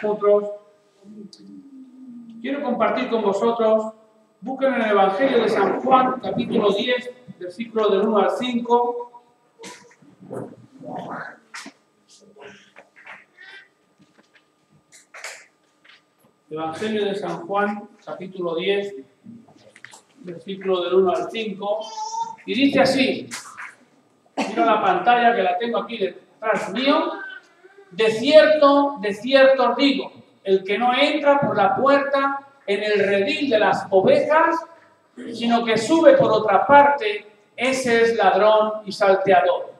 vosotros. Quiero compartir con vosotros, busquen en el Evangelio de San Juan, capítulo 10, versículo del 1 al 5. Evangelio de San Juan, capítulo 10, versículo del 1 al 5. Y dice así, mira la pantalla que la tengo aquí detrás mío. De cierto os digo, el que no entra por la puerta en el redil de las ovejas, sino que sube por otra parte, ese es ladrón y salteador.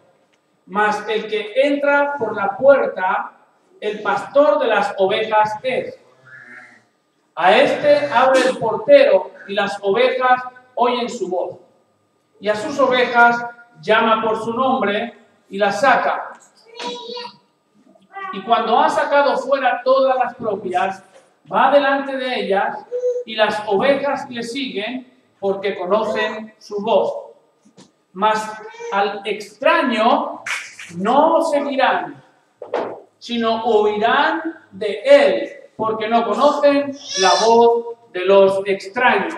Mas el que entra por la puerta, el pastor de las ovejas es. A este abre el portero y las ovejas oyen su voz. Y a sus ovejas llama por su nombre y las saca. Y cuando ha sacado fuera todas las propias, va delante de ellas y las ovejas le siguen porque conocen su voz. Mas al extraño no seguirán, sino oirán de él, porque no conocen la voz de los extraños.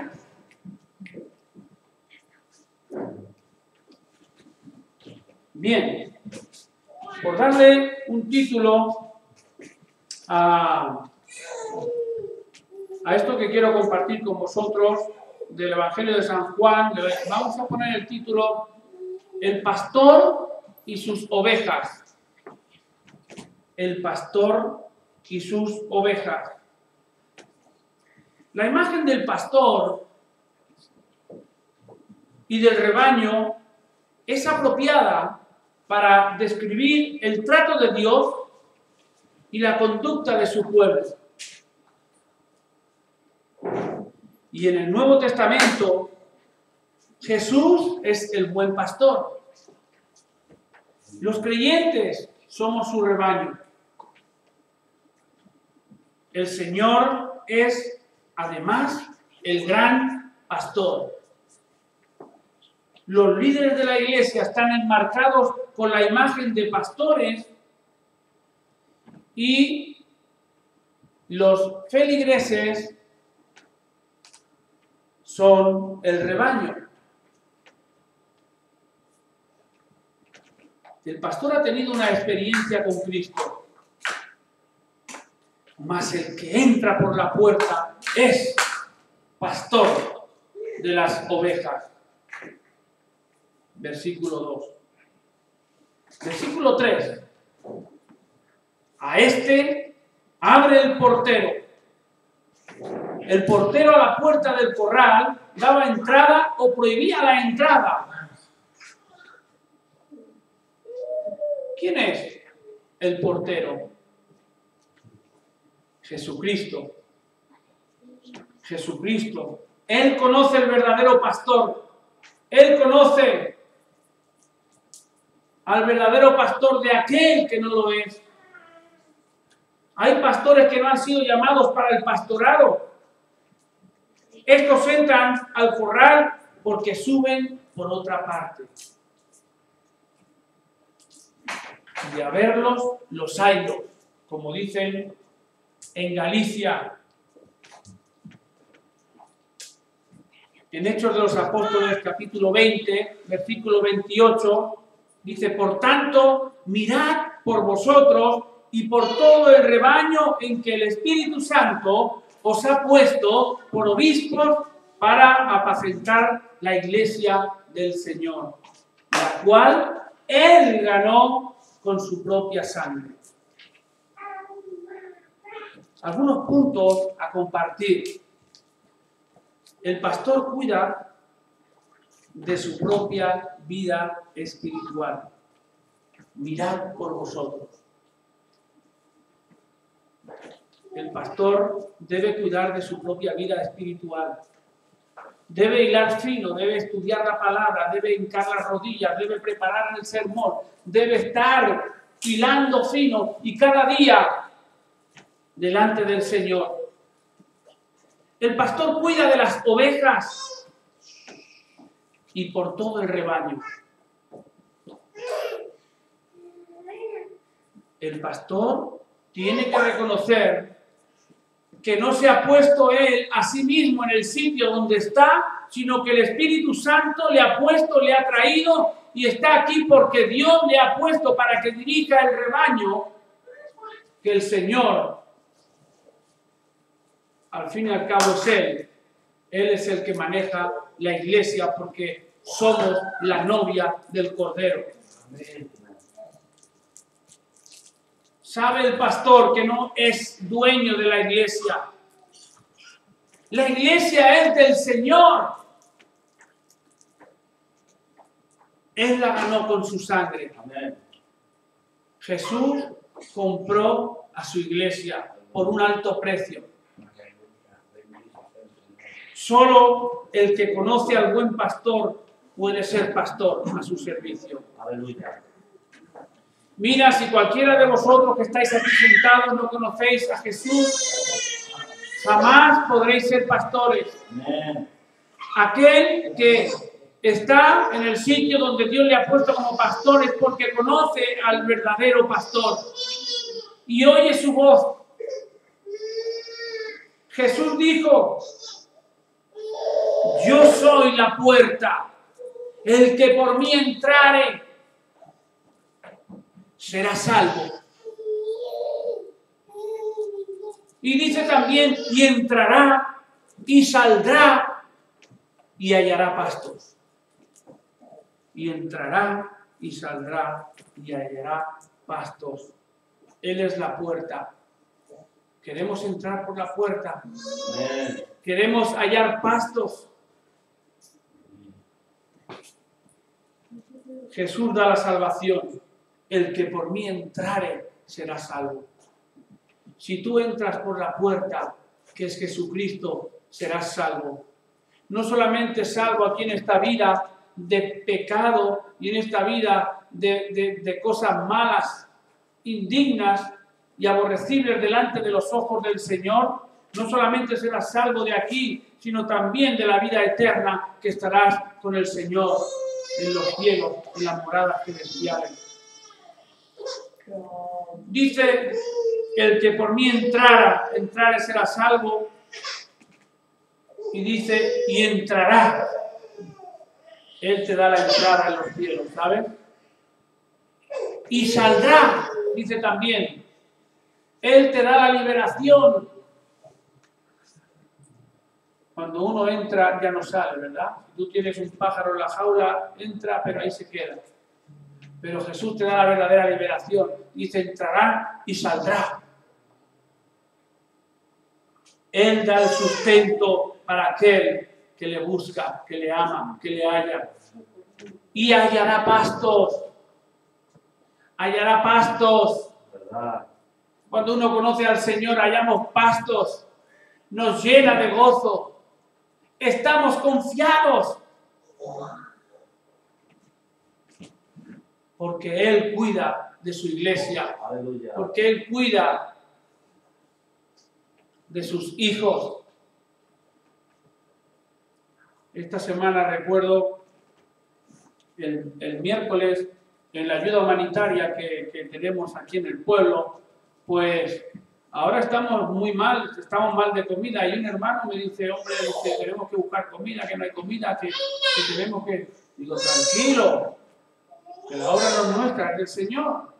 Bien, por darle un título a esto que quiero compartir con vosotros del Evangelio de San Juan, vamos a poner el título El pastor y sus ovejas. El pastor y sus ovejas. La imagen del pastor y del rebaño es apropiada para describir el trato de Dios y la conducta de su pueblo. Y en el Nuevo Testamento, Jesús es el buen pastor. Los creyentes somos su rebaño. El Señor es, además, el gran pastor. Los líderes de la iglesia están enmarcados con la imagen de pastores y los feligreses son el rebaño. El pastor ha tenido una experiencia con Cristo, mas el que entra por la puerta es pastor de las ovejas. Versículo 2. Versículo 3. A este abre el portero. El portero a la puerta del corral daba entrada o prohibía la entrada. ¿Quién es el portero? Jesucristo. Jesucristo. Él conoce el verdadero pastor. Él conoce al verdadero pastor de aquel que no lo es. Hay pastores que no han sido llamados para el pastorado. Estos entran al corral porque suben por otra parte. Y a verlos, los haylos, como dicen en Galicia. En Hechos de los Apóstoles, capítulo 20, versículo 28, dice, por tanto, mirad por vosotros y por todo el rebaño en que el Espíritu Santo os ha puesto por obispos para apacentar la iglesia del Señor, la cual Él ganó con su propia sangre. Algunos puntos a compartir. El pastor cuida de su propia vida espiritual. Mirad por vosotros. El pastor debe cuidar de su propia vida espiritual. Debe hilar fino, debe estudiar la palabra, debe hincar las rodillas, debe preparar el sermón, debe estar hilando fino y cada día delante del Señor. El pastor cuida de las ovejas y por todo el rebaño. El pastor tiene que reconocer que no se ha puesto él a sí mismo en el sitio donde está, sino que el Espíritu Santo le ha puesto, le ha traído y está aquí porque Dios le ha puesto para que dirija el rebaño, que el Señor, al fin y al cabo, es Él. Él es el que maneja la iglesia porque somos la novia del Cordero. ¿Sabe el pastor que no es dueño de la iglesia? La iglesia es del Señor. Él la ganó con su sangre. Amén. Jesús compró a su iglesia por un alto precio. Solo el que conoce al buen pastor puede ser pastor a su servicio. Aleluya. Mira, si cualquiera de vosotros que estáis aquí sentados no conocéis a Jesús, jamás podréis ser pastores. Amén. Aquel que está en el sitio donde Dios le ha puesto como pastor es porque conoce al verdadero pastor y oye su voz. Jesús dijo: yo soy la puerta, el que por mí entrare será salvo. Y dice también: y entrará y saldrá y hallará pastos. Y entrará y saldrá y hallará pastos. Él es la puerta. Queremos entrar por la puerta. Amén. Queremos hallar pastos. Jesús da la salvación. El que por mí entrare será salvo. Si tú entras por la puerta, que es Jesucristo, serás salvo. No solamente salvo aquí en esta vida de pecado y en esta vida de cosas malas, indignas y aborrecibles delante de los ojos del Señor. No solamente serás salvo de aquí, sino también de la vida eterna que estarás con el Señor en los cielos, en las moradas celestiales. Dice: el que por mí entrare será salvo. Y dice: y entrará. Él te da la entrada en los cielos, ¿sabes? Y saldrá, dice también. Él te da la liberación. Cuando uno entra ya no sale, ¿verdad? Si tú tienes un pájaro en la jaula, entra, pero ahí se queda. Pero Jesús te da la verdadera liberación. Dice: entrará y saldrá. Él da el sustento para aquel que le busca, que le ama, que le halla. Y hallará pastos. Hallará pastos. ¿Verdad? Cuando uno conoce al Señor, hallamos pastos. Nos llena de gozo. Estamos confiados. Porque Él cuida de su iglesia. Aleluya. Porque Él cuida de sus hijos. Esta semana recuerdo el miércoles en la ayuda humanitaria que tenemos aquí en el pueblo, pues ahora estamos muy mal, estamos mal de comida y un hermano me dice: hombre, que tenemos que buscar comida, que no hay comida, que tenemos que... Digo: tranquilo, que la obra no es nuestra, es del Señor.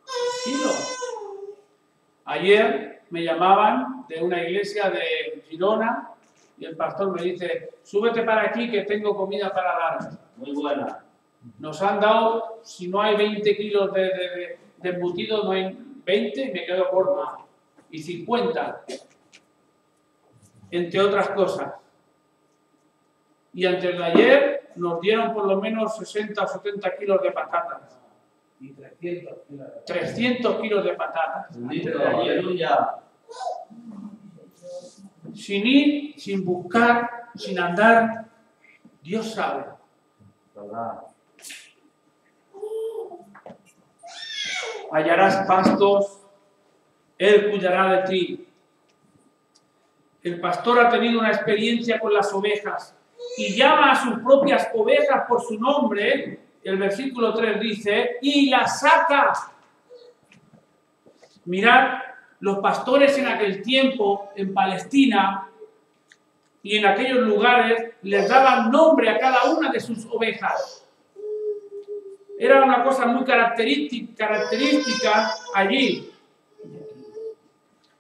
Tranquilo. Ayer me llamaban de una iglesia de Girona y el pastor me dice: súbete para aquí que tengo comida para dar. Muy buena. Nos han dado, si no hay 20 kilos de embutido, no hay 20 y me quedo corto. Y 50, entre otras cosas. Y antes de ayer nos dieron por lo menos 60 o 70 kilos de patatas. Y 300 kilos de patatas. Aleluya. Sin ir, sin buscar, sin andar, Dios sabe. ¿Verdad? Hallarás pastos, Él cuidará de ti. El pastor ha tenido una experiencia con las ovejas y llama a sus propias ovejas por su nombre. El versículo 3 dice: y las saca. Mirad, los pastores en aquel tiempo, en Palestina y en aquellos lugares, les daban nombre a cada una de sus ovejas. Era una cosa muy característica allí.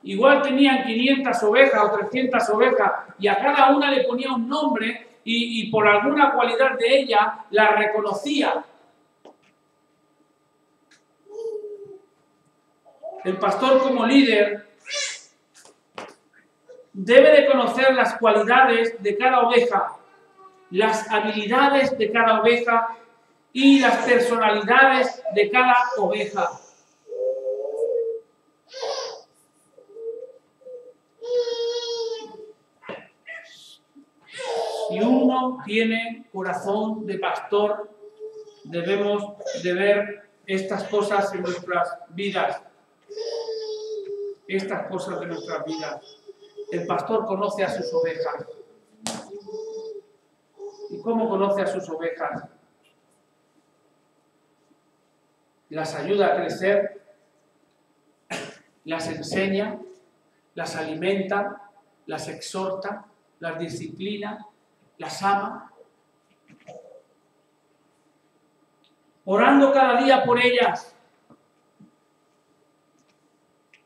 Igual tenían 500 ovejas o 300 ovejas y a cada una le ponía un nombre y por alguna cualidad de ella la reconocía. El pastor como líder debe de conocer las cualidades de cada oveja, las habilidades de cada oveja y las personalidades de cada oveja. Si uno tiene corazón de pastor, debemos de ver estas cosas en nuestras vidas. Estas cosas de nuestras vidas. El pastor conoce a sus ovejas. ¿Y cómo conoce a sus ovejas? Las ayuda a crecer, las enseña, las alimenta, las exhorta, las disciplina, las ama. Orando cada día por ellas.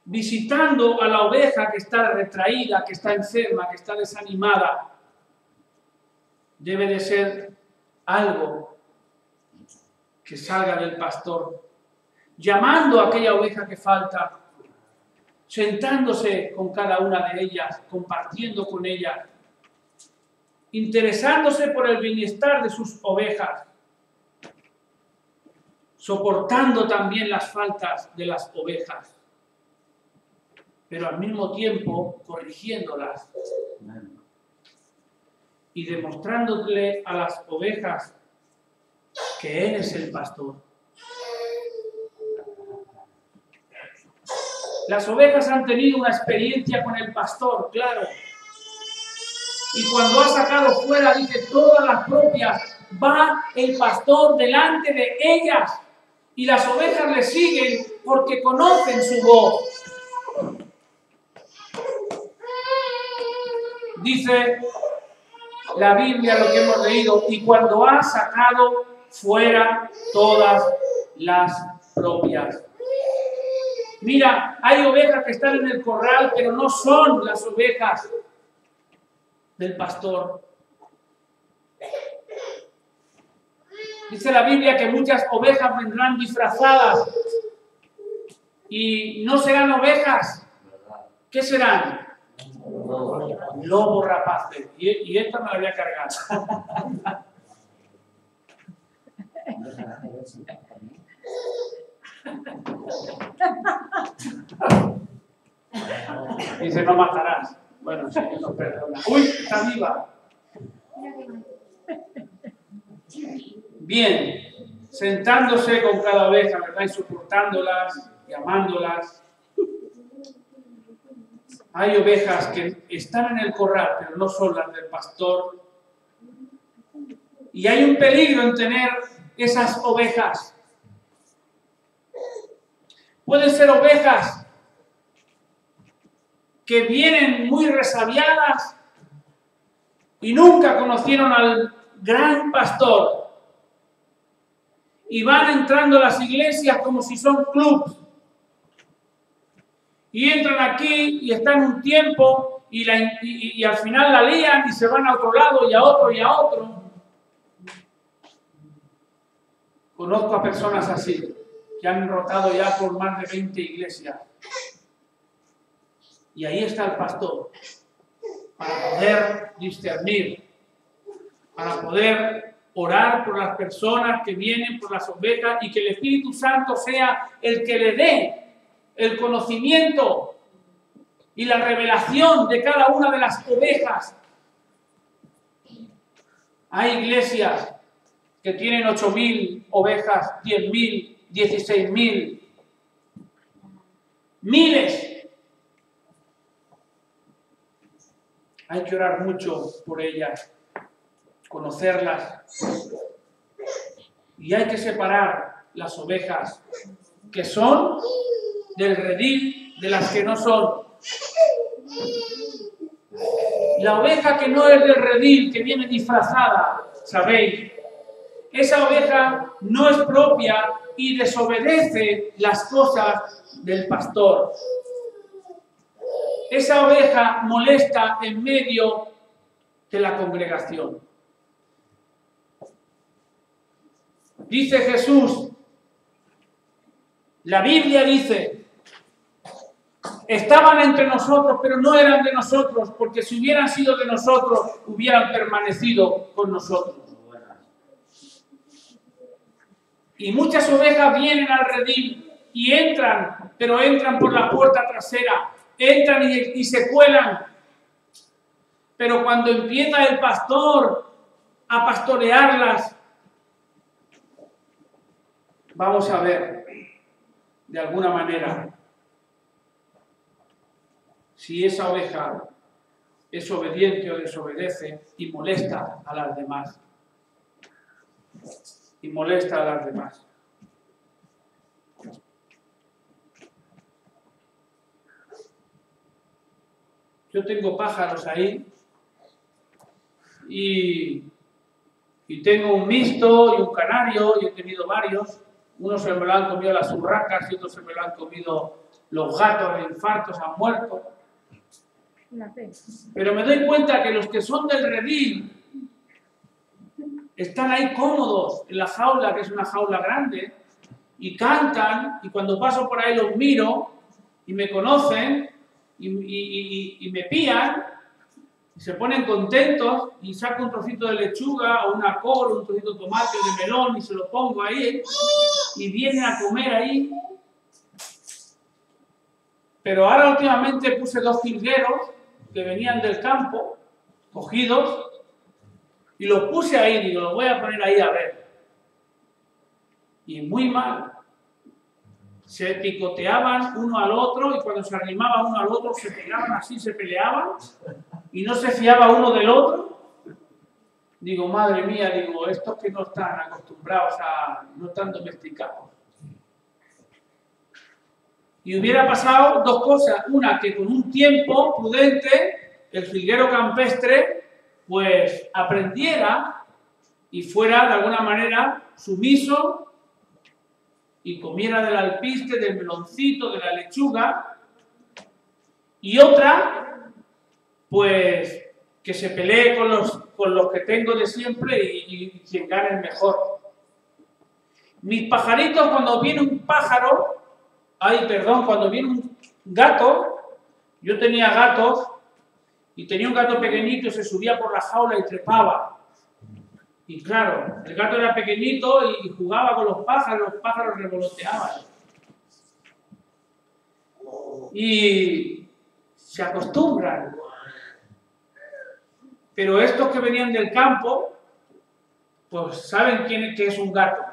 Visitando a la oveja que está retraída, que está enferma, que está desanimada. Debe de ser algo que salga del pastor. Llamando a aquella oveja que falta. Sentándose con cada una de ellas, compartiendo con ellas. Interesándose por el bienestar de sus ovejas. Soportando también las faltas de las ovejas. Pero al mismo tiempo corrigiéndolas y demostrándole a las ovejas que Él es el pastor. Las ovejas han tenido una experiencia con el pastor, claro. Y cuando ha sacado fuera, dice, todas las propias, va el pastor delante de ellas. Y las ovejas le siguen porque conocen su voz. Dice la Biblia, lo que hemos leído, y cuando ha sacado fuera todas las propias. Mira, hay ovejas que están en el corral, pero no son las ovejas del pastor. Dice la Biblia que muchas ovejas vendrán disfrazadas y no serán ovejas. ¿Qué serán? Lobos rapaces. Y esta me la voy a cargar. Dice, no matarás. Bueno, sí, no perdona. ¡Uy, está viva! Bien, sentándose con cada oveja, ¿verdad? Y soportándolas, y amándolas. Hay ovejas que están en el corral, pero no son las del pastor. Y hay un peligro en tener esas ovejas. Pueden ser ovejas que vienen muy resabiadas y nunca conocieron al gran pastor. Y van entrando a las iglesias como si son clubs. Y entran aquí y están un tiempo y al final la lían y se van a otro lado y a otro y a otro. Conozco a personas así, que han rotado ya por más de 20 iglesias. Y ahí está el pastor, para poder discernir, para poder orar por las personas que vienen, por las ovejas, y que el Espíritu Santo sea el que le dé el conocimiento y la revelación de cada una de las ovejas. Hay iglesias que tienen 8.000 ovejas, 10.000, 16.000, miles. Hay que orar mucho por ellas, conocerlas. Y hay que separar las ovejas que son del redil de las que no son. La oveja que no es del redil, que viene disfrazada, ¿sabéis? Esa oveja no es propia y desobedece las cosas del pastor. Esa oveja molesta en medio de la congregación. Dice Jesús, la Biblia dice, estaban entre nosotros, pero no eran de nosotros, porque si hubieran sido de nosotros, hubieran permanecido con nosotros. Y muchas ovejas vienen al redil y entran, pero entran por la puerta trasera, entran y se cuelan. Pero cuando empieza el pastor a pastorearlas, vamos a ver, de alguna manera, si esa oveja es obediente o desobedece y molesta a las demás. Y molesta a las demás. Yo tengo pájaros ahí y tengo un mixto y un canario, y he tenido varios. Unos se me lo han comido las urracas y otros se me lo han comido los gatos de infartos, han muerto. Pero me doy cuenta que los que son del redil están ahí cómodos en la jaula, que es una jaula grande, y cantan, y cuando paso por ahí los miro, y me conocen, y me pían, y se ponen contentos, y saco un trocito de lechuga, o una col, un trocito de tomate o de melón, y se lo pongo ahí, y vienen a comer ahí. Pero ahora últimamente puse 2 jilgueros que venían del campo, cogidos, y los puse ahí, digo, los voy a poner ahí a ver. Y muy mal. Se picoteaban uno al otro y cuando se arrimaban uno al otro se pegaban así, se peleaban y no se fiaba uno del otro. Digo, madre mía, digo, estos que no están acostumbrados no están domesticados. Y hubiera pasado 2 cosas. Una, que con un tiempo prudente el jilguero campestre pues aprendiera y fuera de alguna manera sumiso y comiera del alpiste, del meloncito, de la lechuga. Y otra, pues que se pelee con los que tengo de siempre y quien gane mejor. Mis pajaritos, cuando viene un pájaro, cuando viene un gato, yo tenía gatos, y tenía un gato pequeñito, se subía por la jaula y trepaba. Y claro, el gato era pequeñito y jugaba con los pájaros revoloteaban. Y se acostumbran. Pero estos que venían del campo, pues saben qué es un gato.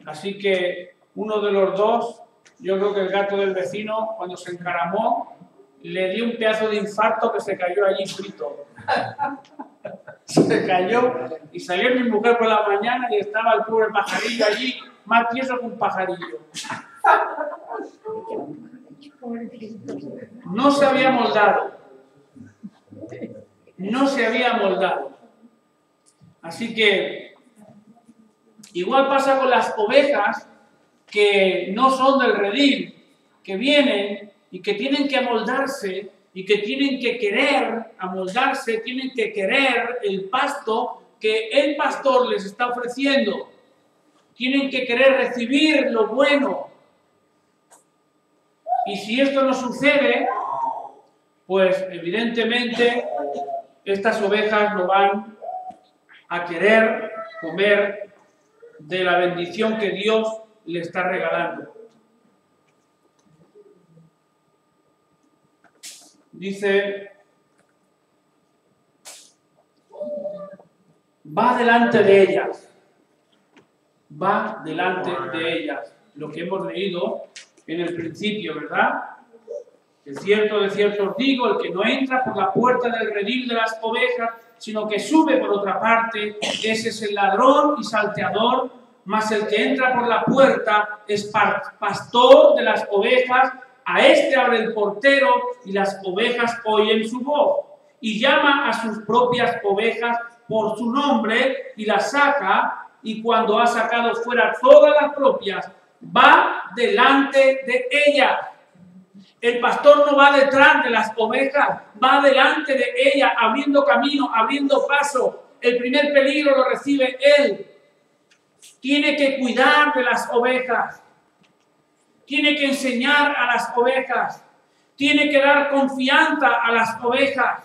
Así que uno de los dos, yo creo que el gato del vecino, cuando se encaramó, le dio un pedazo de infarto que se cayó allí frito. Se cayó y salió mi mujer por la mañana y estaba el pobre pajarillo allí, más tieso que un pajarillo. No se había moldado. No se había moldado. Así que igual pasa con las ovejas que no son del redil, que vienen y que tienen que amoldarse y que tienen que querer amoldarse, tienen que querer el pasto que el pastor les está ofreciendo. Tienen que querer recibir lo bueno. Y si esto no sucede, pues evidentemente estas ovejas no van a querer comer de la bendición que Dios le está regalando. Dice, va delante de ellas. Va delante de ellas. Lo que hemos leído en el principio, ¿verdad? De cierto os digo, el que no entra por la puerta del redil de las ovejas, sino que sube por otra parte, ese es el ladrón y salteador, mas el que entra por la puerta es pastor de las ovejas. A este abre el portero y las ovejas oyen su voz. Y llama a sus propias ovejas por su nombre y las saca. Y cuando ha sacado fuera todas las propias, va delante de ellas. El pastor no va detrás de las ovejas, va delante de ellas, abriendo camino, abriendo paso. El primer peligro lo recibe él. Tiene que cuidar de las ovejas. Tiene que enseñar a las ovejas. Tiene que dar confianza a las ovejas.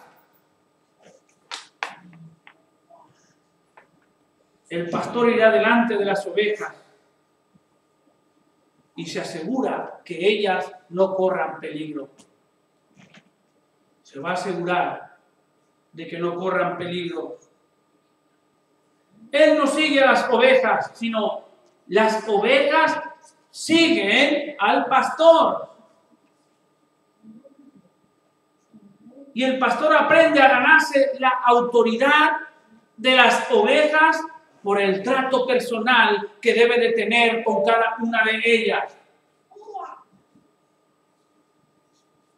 El pastor irá delante de las ovejas y se asegura que ellas no corran peligro. Se va a asegurar de que no corran peligro. Él no sigue a las ovejas, sino las ovejas siguen al pastor. Y el pastor aprende a ganarse la autoridad de las ovejas por el trato personal que debe de tener con cada una de ellas.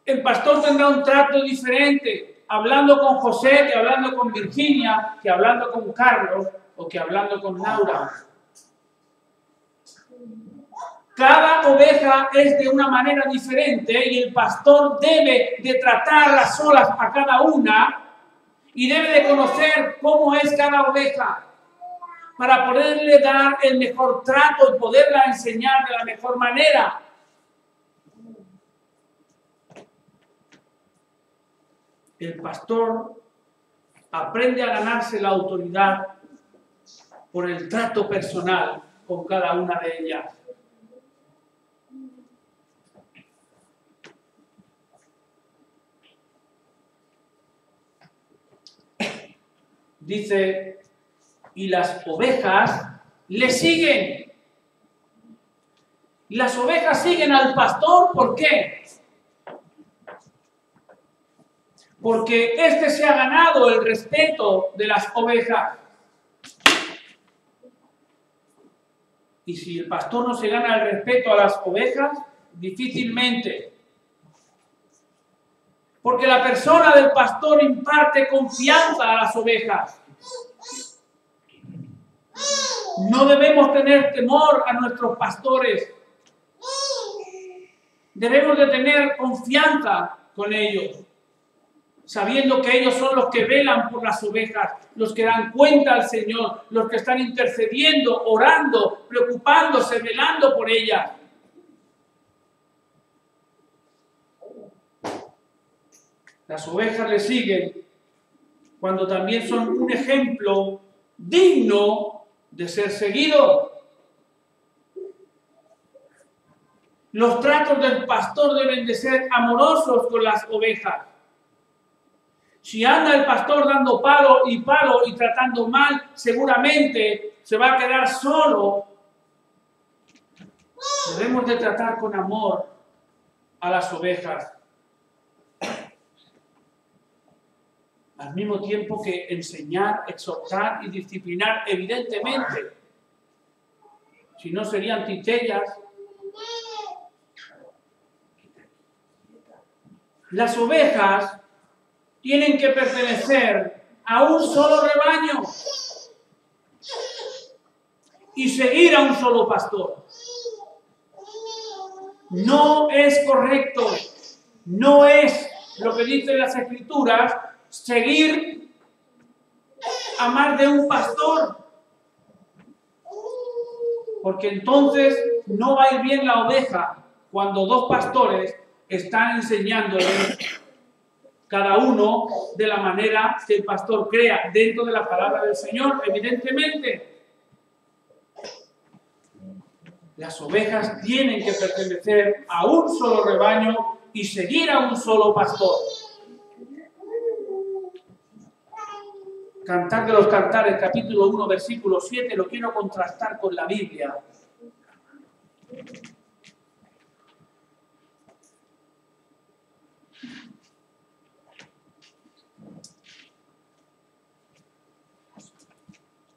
El pastor tendrá un trato diferente, hablando con José, que hablando con Virginia, que hablando con Carlos o que hablando con Laura. Cada oveja es de una manera diferente y el pastor debe de tratarlas solas a cada una y debe de conocer cómo es cada oveja para poderle dar el mejor trato y poderla enseñar de la mejor manera. El pastor aprende a ganarse la autoridad por el trato personal con cada una de ellas. Dice, y las ovejas le siguen. Las ovejas siguen al pastor, ¿por qué? Porque éste se ha ganado el respeto de las ovejas. Y si el pastor no se gana el respeto a las ovejas, difícilmente. Porque la persona del pastor imparte confianza a las ovejas. No debemos tener temor a nuestros pastores. Debemos de tener confianza con ellos, sabiendo que ellos son los que velan por las ovejas, los que dan cuenta al Señor, los que están intercediendo, orando, preocupándose, velando por ellas. Las ovejas le siguen cuando también son un ejemplo digno de ser seguido. Los tratos del pastor deben de ser amorosos con las ovejas. Si anda el pastor dando palo y tratando mal, seguramente se va a quedar solo. Debemos de tratar con amor a las ovejas. Al mismo tiempo que enseñar, exhortar y disciplinar, evidentemente. Si no serían titellas. Las ovejas tienen que pertenecer a un solo rebaño y seguir a un solo pastor. No es correcto, no es lo que dicen las Escrituras, seguir a más de un pastor, porque entonces no va a ir bien la oveja cuando dos pastores están enseñándole cada uno de la manera que el pastor crea dentro de la palabra del Señor, evidentemente. Las ovejas tienen que pertenecer a un solo rebaño y seguir a un solo pastor. Cantar de los Cantares, capítulo 1, versículo 7, lo quiero contrastar con la Biblia.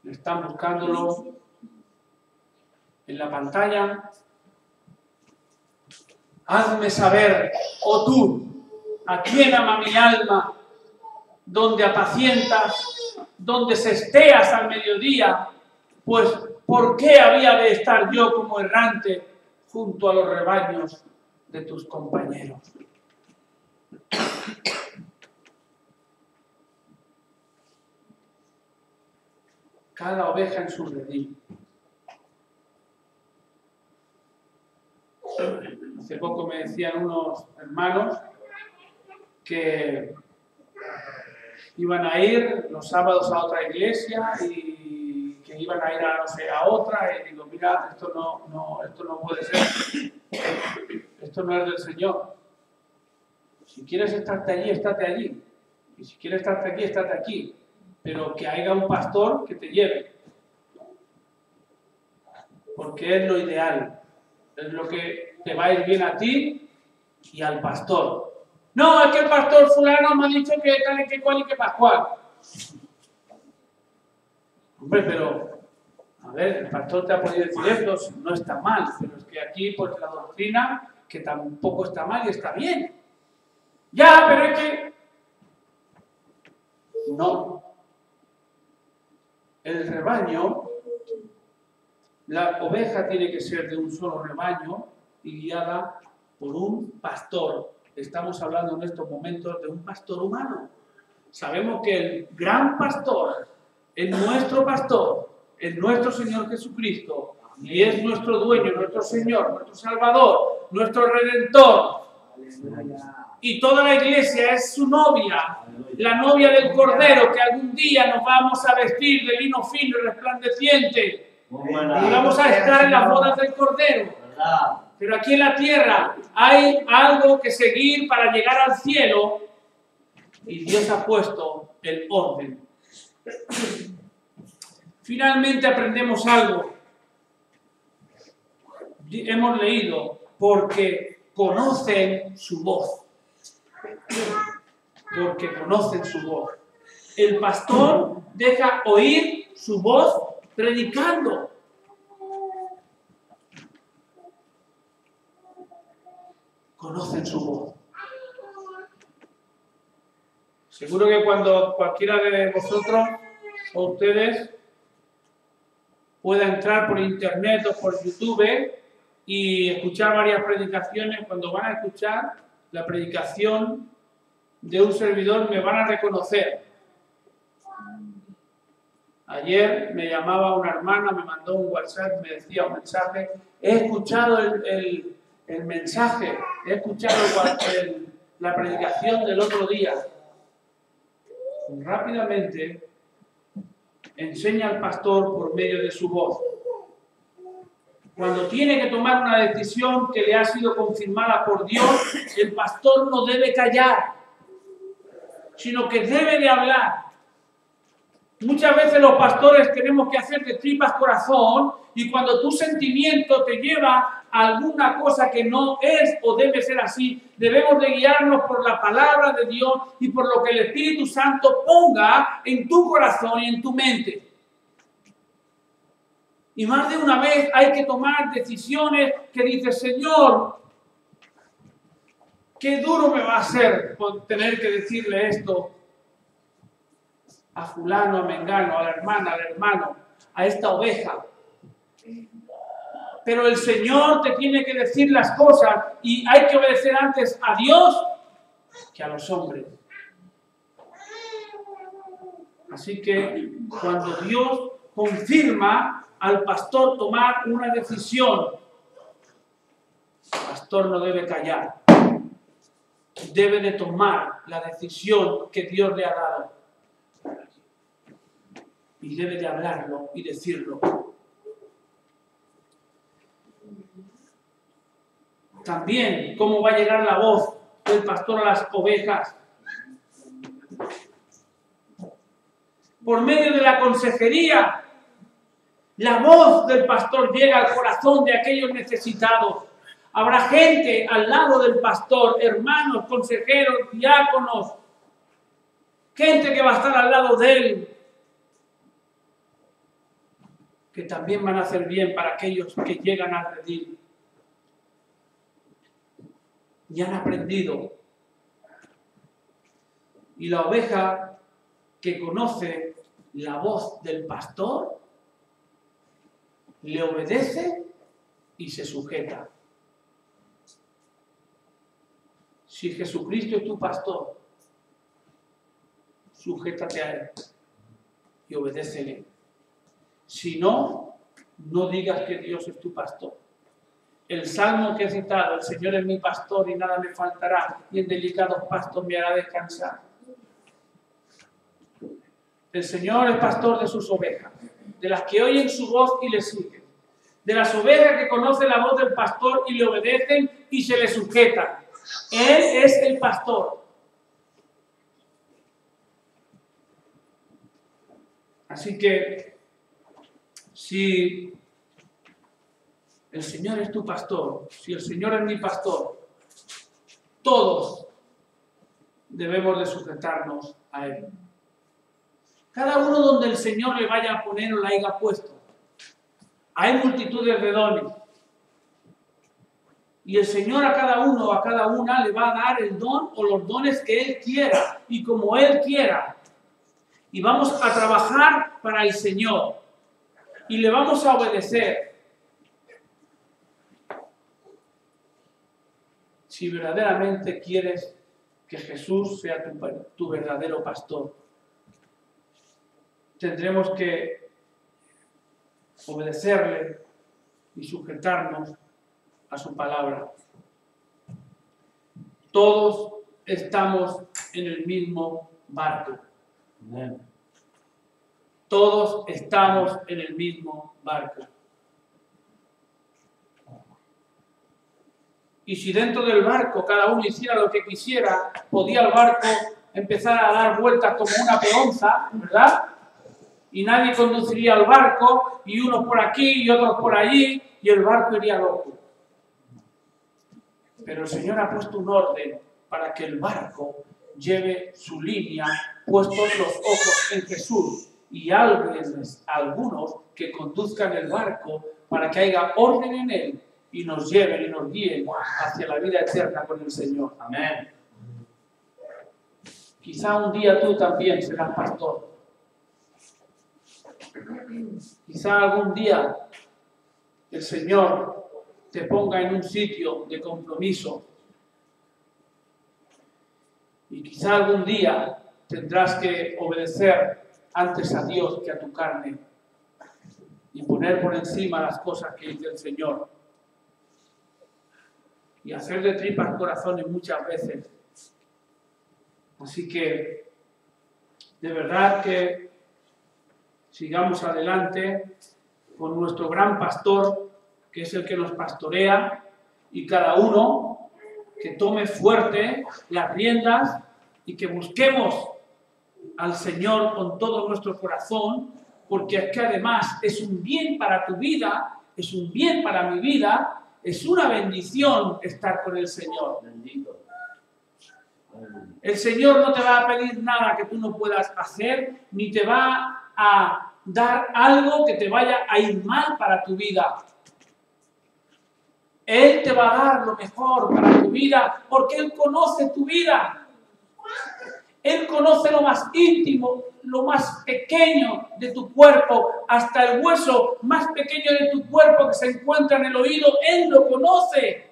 Están buscándolo. la pantalla. Hazme saber, oh tú, a quién ama mi alma, donde apacientas, donde sesteas al mediodía, pues ¿por qué había de estar yo como errante junto a los rebaños de tus compañeros? Cada oveja en su redil. Hace poco me decían unos hermanos que iban a ir los sábados a otra iglesia y que iban a ir a, no sé, a otra, y digo, mira, esto no puede ser, esto no es del Señor. Si quieres estarte allí, estate allí, y si quieres estarte aquí, estate aquí, pero que haya un pastor que te lleve, porque es lo ideal, es lo que te va a ir bien a ti y al pastor. No, es que el pastor fulano me ha dicho que tal y que cual y que pascual. Hombre, pero, a ver, el pastor te ha podido decir esto, no está mal, pero es que aquí, pues, la doctrina, que tampoco está mal y está bien. Ya, pero es que... No. El rebaño, la oveja tiene que ser de un solo rebaño y guiada por un pastor. Estamos hablando en estos momentos de un pastor humano. Sabemos que el gran pastor es nuestro pastor, es nuestro Señor Jesucristo, y es nuestro dueño, nuestro Señor, nuestro Salvador, nuestro Redentor. Y toda la iglesia es su novia, la novia del Cordero, que algún día nos vamos a vestir de lino fino y resplandeciente. Y vamos a estar en las bodas del Cordero. Pero aquí en la tierra hay algo que seguir para llegar al cielo, y Dios ha puesto el orden. Finalmente aprendemos algo. Hemos leído, porque conocen su voz. Porque conocen su voz. El pastor deja oír su voz predicando. Conocen su voz. Seguro que cuando cualquiera de vosotros o ustedes pueda entrar por internet o por YouTube y escuchar varias predicaciones, cuando van a escuchar la predicación de un servidor me van a reconocer. Ayer me llamaba una hermana, me mandó un WhatsApp, me decía un mensaje, he escuchado el mensaje, he escuchado la predicación del otro día. Rápidamente enseña al pastor por medio de su voz. Cuando tiene que tomar una decisión que le ha sido confirmada por Dios, el pastor no debe callar, sino que debe de hablar. Muchas veces los pastores tenemos que hacer de tripas corazón, y cuando tu sentimiento te lleva a alguna cosa que no es o debe ser así, debemos de guiarnos por la palabra de Dios y por lo que el Espíritu Santo ponga en tu corazón y en tu mente. Y más de una vez hay que tomar decisiones que dices, Señor, qué duro me va a ser por tener que decirle esto a fulano, a mengano, a la hermana, al hermano, a esta oveja. Pero el Señor te tiene que decir las cosas y hay que obedecer antes a Dios que a los hombres. Así que cuando Dios confirma al pastor tomar una decisión, el pastor no debe callar. Debe de tomar la decisión que Dios le ha dado. Y debe de hablarlo y decirlo. También, ¿cómo va a llegar la voz del pastor a las ovejas? Por medio de la consejería. La voz del pastor llega al corazón de aquellos necesitados. Habrá gente al lado del pastor, hermanos, consejeros, diáconos, gente que va a estar al lado de él. que también van a hacer bien para aquellos que llegan al redil y han aprendido. Y la oveja que conoce la voz del pastor le obedece y se sujeta. Si Jesucristo es tu pastor, sujétate a Él y obedécele. Si no, no digas que Dios es tu pastor. El salmo que he citado, el Señor es mi pastor y nada me faltará, y en delicados pastos me hará descansar. El Señor es pastor de sus ovejas, de las que oyen su voz y le siguen, de las ovejas que conocen la voz del pastor y le obedecen y se le sujetan. Él es el pastor. Así que, si el Señor es tu pastor, si el Señor es mi pastor, todos debemos de sujetarnos a Él. Cada uno donde el Señor le vaya a poner o la haya puesto. Hay multitudes de dones. Y el Señor a cada uno o a cada una le va a dar el don o los dones que Él quiera y como Él quiera. Y vamos a trabajar para el Señor. Y le vamos a obedecer. Si verdaderamente quieres que Jesús sea tu verdadero pastor, tendremos que obedecerle y sujetarnos a su palabra. Todos estamos en el mismo barco. Amén. Todos estamos en el mismo barco. Y si dentro del barco cada uno hiciera lo que quisiera, podía el barco empezar a dar vueltas como una peonza, ¿verdad? Y nadie conduciría el barco, y unos por aquí y otros por allí, y el barco iría loco. Pero el Señor ha puesto un orden para que el barco lleve su línea, puestos los ojos en Jesús, y algunos que conduzcan el barco para que haya orden en él y nos lleven y nos guíen hacia la vida eterna con el Señor. Amén. Quizá un día tú también serás pastor. Quizá algún día el Señor te ponga en un sitio de compromiso. Y quizá algún día tendrás que obedecer antes a Dios que a tu carne y poner por encima las cosas que dice el Señor. Y hacer de tripas corazones muchas veces. Así que, de verdad que sigamos adelante con nuestro gran pastor, que es el que nos pastorea, y cada uno que tome fuerte las riendas y que busquemos al Señor con todo nuestro corazón, porque es que además es un bien para tu vida, es un bien para mi vida, es una bendición estar con el Señor. Bendito. El Señor no te va a pedir nada que tú no puedas hacer, ni te va a dar algo que te vaya a ir mal para tu vida. Él te va a dar lo mejor para tu vida, porque Él conoce tu vida. Él conoce lo más íntimo, lo más pequeño de tu cuerpo, hasta el hueso más pequeño de tu cuerpo que se encuentra en el oído. Él lo conoce.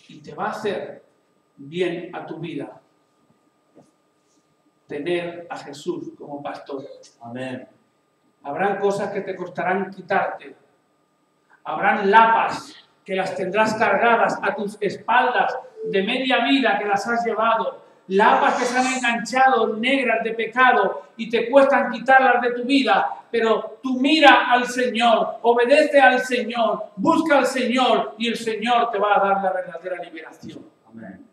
Y te va a hacer bien a tu vida tener a Jesús como pastor. Amén. Habrán cosas que te costarán quitarte. Habrán lapas que las tendrás cargadas a tus espaldas de media vida que las has llevado. Lapas que se han enganchado negras de pecado y te cuestan quitarlas de tu vida. Pero tú mira al Señor, obedece al Señor, busca al Señor y el Señor te va a dar la verdadera liberación. Amén.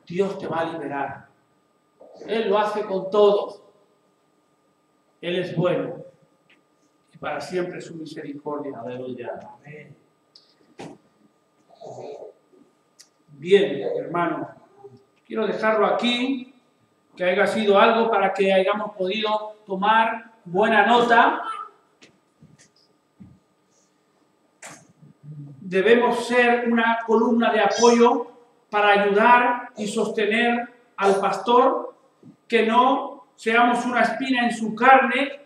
Dios te va a liberar. Él lo hace con todos. Él es bueno. Y para siempre su misericordia. Aleluya. Amén. Bien, hermano. Quiero dejarlo aquí que haya sido algo para que hayamos podido tomar buena nota. Debemos ser una columna de apoyo para ayudar y sostener al pastor, que no seamos una espina en su carne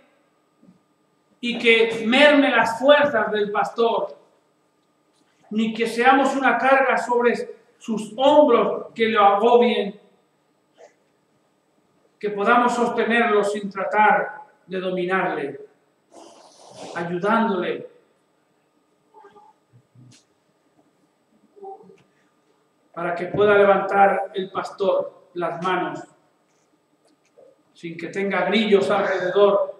y que merme las fuerzas del pastor, ni que seamos una carga sobre sus hombros que lo agobien, que podamos sostenerlo sin tratar de dominarle, ayudándole. Para que pueda levantar el pastor las manos sin que tenga grillos alrededor.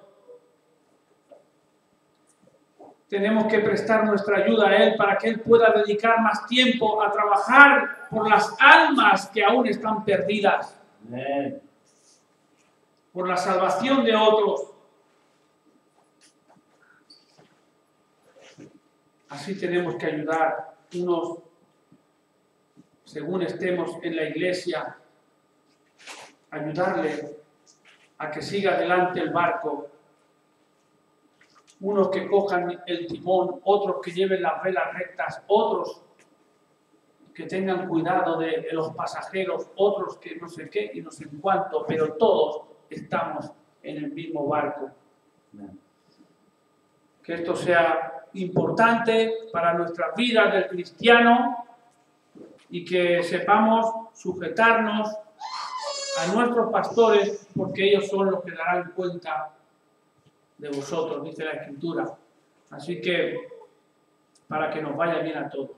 Tenemos que prestar nuestra ayuda a él para que él pueda dedicar más tiempo a trabajar por las almas que aún están perdidas. Amén. Por la salvación de otros. Así tenemos que ayudar unos según estemos en la iglesia, ayudarle a que siga adelante el barco. Unos que cojan el timón, otros que lleven las velas rectas, otros que tengan cuidado de los pasajeros, otros que no sé qué y no sé cuánto, pero todos estamos en el mismo barco. Que esto sea importante para nuestras vidas del cristiano y que sepamos sujetarnos a nuestros pastores, porque ellos son los que darán cuenta de vosotros, dice la Escritura. Así que, para que nos vaya bien a todos.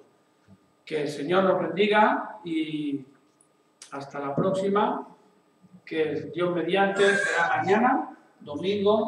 Que el Señor nos bendiga y hasta la próxima, que Dios mediante será mañana, domingo.